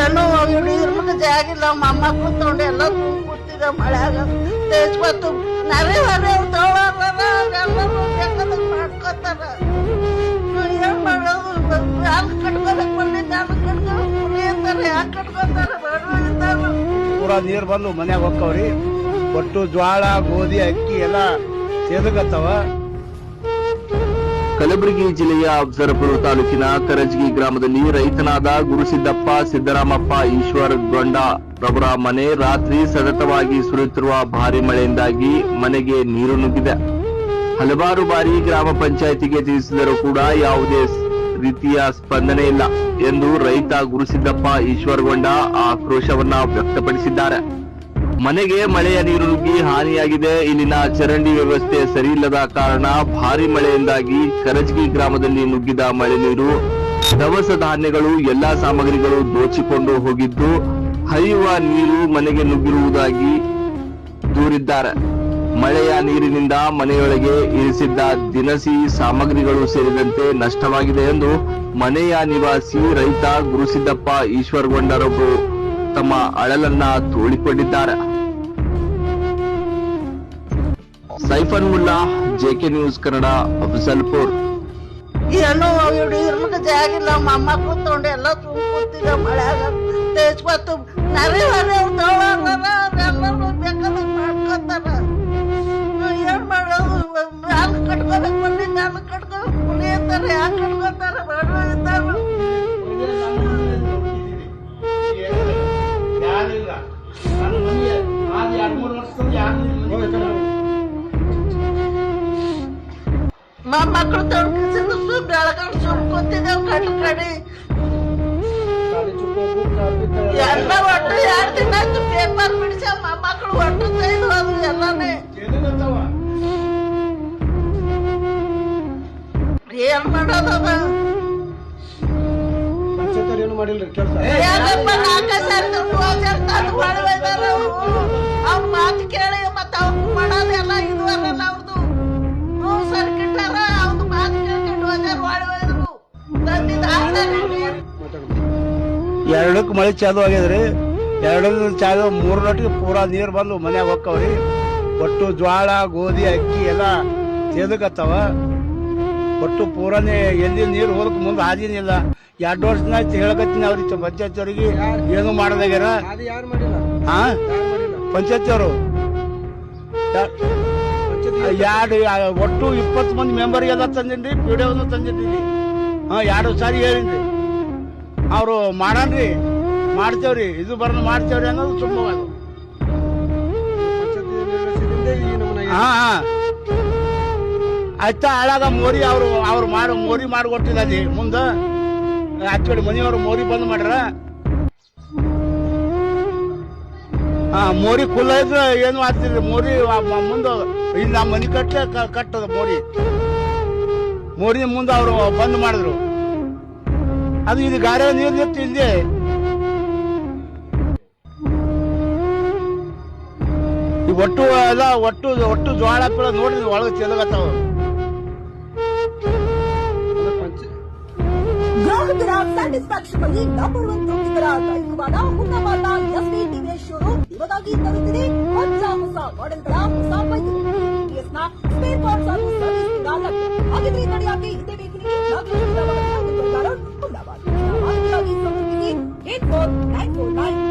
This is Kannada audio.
ಏನೋ ಹಿಡಿದ್ರ ಜಾಗಿಲ್ಲ ಮೊಮ್ಮಕ್ಳು ತಗೊಂಡು ಎಲ್ಲ ಕೂತಿದ ಮಳ್ಯಾಗ ತೇಜ್ಬತ್ತು ನರೆ ಹೊರೆ ಎಲ್ಲರೂ ಬೇಕಾದಂಗ ಮಾಡ್ಕೋತಾರ. ಏನ್ ಮಾಡೋದು? ಯಾರು ಕಟ್ಕೊಳಕ್ ಬಂದಿದ್ದ ಕಟ್ತಾರೆ, ಯಾಕೆ ಕಟ್ಕೋತಾರ? ಬಡವ ಪೂರಾ ನೀರ್ ಬಂದು ಮನ್ಯಾಗ ಹೋಕ್ಕವ್ರಿ. ಒಟ್ಟು ಜ್ವಾಳ ಗೋಧಿ ಅಕ್ಕಿ ಎಲ್ಲ ಸೇದಕತ್ತವ. ಕಲಬುರಗಿ ಜಿಲ್ಲೆಯ ಅಫ್ಜಲಪುರ ತಾಲೂಕಿನ ಕರಜಗಿ ಗ್ರಾಮದಲ್ಲಿ ರೈತನಾದ ಗುರುಸಿದ್ದಪ್ಪ ಸಿದ್ದರಾಮಪ್ಪ ಈಶ್ವರ್ ಗೊಂಡ ರವರ ಮನೆ ರಾತ್ರಿ ಸತತವಾಗಿ ಸುರಿಯುತ್ತಿರುವ ಭಾರಿ ಮಳೆಯಿಂದಾಗಿ ಮನೆಗೆ ನೀರು ನುಗ್ಗಿದೆ. ಹಲವಾರು ಬಾರಿ ಗ್ರಾಮ ಪಂಚಾಯಿತಿಗೆ ತಿಳಿಸಿದರೂ ಕೂಡ ಯಾವುದೇ ರೀತಿಯ ಸ್ಪಂದನೆ ಇಲ್ಲ ಎಂದು ರೈತ ಗುರುಸಿದ್ದಪ್ಪ ಈಶ್ವರಗೊಂಡ ಆಕ್ರೋಶವನ್ನ ವ್ಯಕ್ತಪಡಿಸಿದ್ದಾರೆ. ಮನೆಗೆ ಮಳೆಯ ನೀರು ನುಗ್ಗಿ ಹಾನಿಯಾಗಿದೆ. ಇಲ್ಲಿನ ಚರಂಡಿ ವ್ಯವಸ್ಥೆ ಸರಿಯಿಲ್ಲದ ಕಾರಣ ಭಾರಿ ಮಳೆಯಿಂದಾಗಿ ಕರಜಗಿ ಗ್ರಾಮದಲ್ಲಿ ನುಗ್ಗಿದ ಮಳೆ ನೀರು ದವಸ ಧಾನ್ಯಗಳು ಎಲ್ಲಾ ಸಾಮಗ್ರಿಗಳು ದೋಚಿಕೊಂಡು ಹೋಗಿದ್ದು ಹರಿಯುವ ನೀರು ಮನೆಗೆ ನುಗ್ಗಿರುವುದಾಗಿ ದೂರಿದ್ದಾರೆ. ಮಳೆಯ ನೀರಿನಿಂದ ಮನೆಯೊಳಗೆ ಇರಿಸಿದ್ದ ದಿನಸಿ ಸಾಮಗ್ರಿಗಳು ಸೇರಿದಂತೆ ನಷ್ಟವಾಗಿದೆ ಎಂದು ಮನೆಯ ನಿವಾಸಿ ರೈತ ಗುರುಸಿದ್ದಪ್ಪ ಈಶ್ವರಗೊಂಡರೊಬ್ಬರು ತಮ್ಮ ಅಳಲನ್ನ ತೋಡಿಕೊಂಡಿದ್ದಾರೆ. Saifan Mulla, JK news Kannada, Afzalpur. ಏನೋ ಹಿಡಿದ್ರ ಜಾಗಿಲ್ಲ ಮೊಮ್ಮಕ್ಳು ತಗೊಂಡು ಎಲ್ಲ ಕೂತಿದ ಮಳ್ಯಾಗ ತೇಜ್ಬತ್ತು ನರೆ ಹೊರೆ ಎಲ್ಲರೂ ಬೇಕಾದಂಗ ಮಾಡ್ಕೋತಾರ. ಏನ್ ಮಾಡೋದು? ಯಾರು ಕಟ್ಕೊಳಕ್ ಬಂದಿದ್ದ ಕಟ್ಕೊಳಕ್ ಕುಣಿಯತ್ತಾರೆ, ಯಾಕೆ ಕಟ್ಕೋತಾರ? ಬಡವ ಇದ್ದಾರ. ಮೊಮ್ಮಕ್ಳು ತಗೊಂಡು ಬೆಳಗಡೆ ಸುಮ್ ಕೂತಿದ್ದೇವ್ ಕಟ್ಟ ಕಡಿ ಎಲ್ಲ ಒಟ್ಟು 2 ದಿನ ಆಯ್ತು ಪೇಪರ್ ಬಿಡಿಸ ಮೊಮ್ಮಕ್ಳು ಒಟ್ಟು ತೆಗೆದು ಅದು ಎಲ್ಲಾನೇ ಏನ್ ಮಾಡೋದದ? ಏನಪ್ಪ 4 ಸಾರಿ ದುಡ್ಡು ತಂದು ಹೊಳ್ದಾರ ಅವರು. ಅವ್ರ ಮಾತು ಕೇಳಿ ಮತ್ತ ಅವ್ರು ಮಾಡೋದೆಲ್ಲ ಇದು ಅಲ್ಲ ಅವ್ರದ್ದು ಸರ್ಕಿಟ್ಟಾರ. ಅವ್ರದ್ದು ಮಾತು ಕೇಳ್ಕೊಂಡು ಹೋಗ್ಯಾರ ಹೊಳ್ದ್ರು ತಂದಿದ್ದ 2ಕ್ಕೆ ಮಳೆ ಚಾಲು ಆಗ್ಯದ್ರಿ. 2 ಚಾಲು 3 ನಟಿಗೆ ಪೂರಾ ನೀರ್ ಬಂದು ಮನ್ಯಾಗ ಹೋಕ್ಕವ್ರಿ. ಒಟ್ಟು ಜ್ವಾಳ ಗೋಧಿ ಅಕ್ಕಿ ಎಲ್ಲ ಸೇದಕತ್ತವ. ಒಟ್ಟು ಪೂರಾನೇ ಎಲ್ಲಿ ನೀರು ಹೋದಕ್ ಮುಂದೆ ಹಾದಿನಿಲ್ಲ. 2 ವರ್ಷ ಹೇಳಕತ್ತೀನಿ ಅವ್ರಿಗೆ ಪಂಚಾಯತ್ ಅವ್ರಿಗೆ ಏನು ಮಾಡದಾಗ್ಯಾರ. ಹಾ ಪಂಚಾಯತ್ ಅವರು ಒಟ್ಟು 20 ಮಂದಿ ಮೆಂಬರ್ಗೆ ಎಲ್ಲ ತಂದಿನ್ರಿ. ಪಿಡಿಒನು ತಂದಿದ್ದೀನಿ. 2 ಸಾರಿ ಹೇಳಿನ್ರಿ. ಅವ್ರು ಮಾಡನ್ರಿ ಮಾಡ್ತೇವ್ರಿ ಇದು ಬರ್ನ ಮಾಡ್ತೇವ್ರಿ ಅನ್ನೋದು ಸುಮ್ಮ. ಆಯ್ತಾ ಹಾಳಾಗ ಮೋರಿ ಅವ್ರು ಮೋರಿ ಮಾಡಿಕೊಟ್ಟಿಲ್ಲ ಅಲ್ಲಿ ಮುಂದ ಆಚೆ ಮನೆಯವ್ರು ಮೋರಿ ಬಂದ್ ಮಾಡ್ರ. ಮೋರಿ ಕುಲ್ಲ ಇದ್ರೆ ಏನು ಆಗ್ತಿದ್ರಿ. ಮೋರಿ ಮುಂದ ಇಲ್ಲಿ ನಮ್ಮ ಮನೆ ಕಟ್ಟದ ಮೋರಿ ಮುಂದೆ ಅವರು ಬಂದ್ ಮಾಡಿದ್ರು. ಅದು ಇದು ಗಾರೆ ನೀರು ನಿಂತು ಇಲ್ಲಿ ಒಟ್ಟು ಎಲ್ಲ ಒಟ್ಟು ಜ್ವಾಳ ಪೀಳ ನೋಡಿದ್ವಿ ಒಳಗೆ ಚೆಲ್ಲಗತ್ತಾವ. ಗ್ರಾಹಕರ ಸ್ಯಾಟಿಸ್ಫ್ಯಾಕ್ಷನ್ ಅಲ್ಲಿ ನಂಬರ್ 1 ತೃಪ್ತಿಕರ ದೈಹಿಕವಾದ ಉನ್ನತವಾದ ಎಸ್ಪಿ ಟಿವಿಎಸ್ ಶೋರೂಮ್ ನಿಮಗಾಗಿ ತರುತ್ತಿದೆ ಹೊಸ ಮಾಡೆಲ್ಗಳ ಹೊಸ ಬೈಕ್ಗಳು. ಟಿವಿಎಸ್ನ ಸ್ಪೇರ್ ಪಾರ್ಟ್ಸ್ ಹಾಗೂ ಸರ್ವಿಸ್ ಕೂಡ ಲಭ್ಯ. ಹಾಗಿದ್ರೆ ತಡೆಯಾಕೆ ಹಿಂದೆ ಬೇಕಿರಿ 4 ಲಕ್ಷದ ಮಾಹಿತಿಗಾಗಿ ಸಂಪರ್ಕಿಸಿ 8494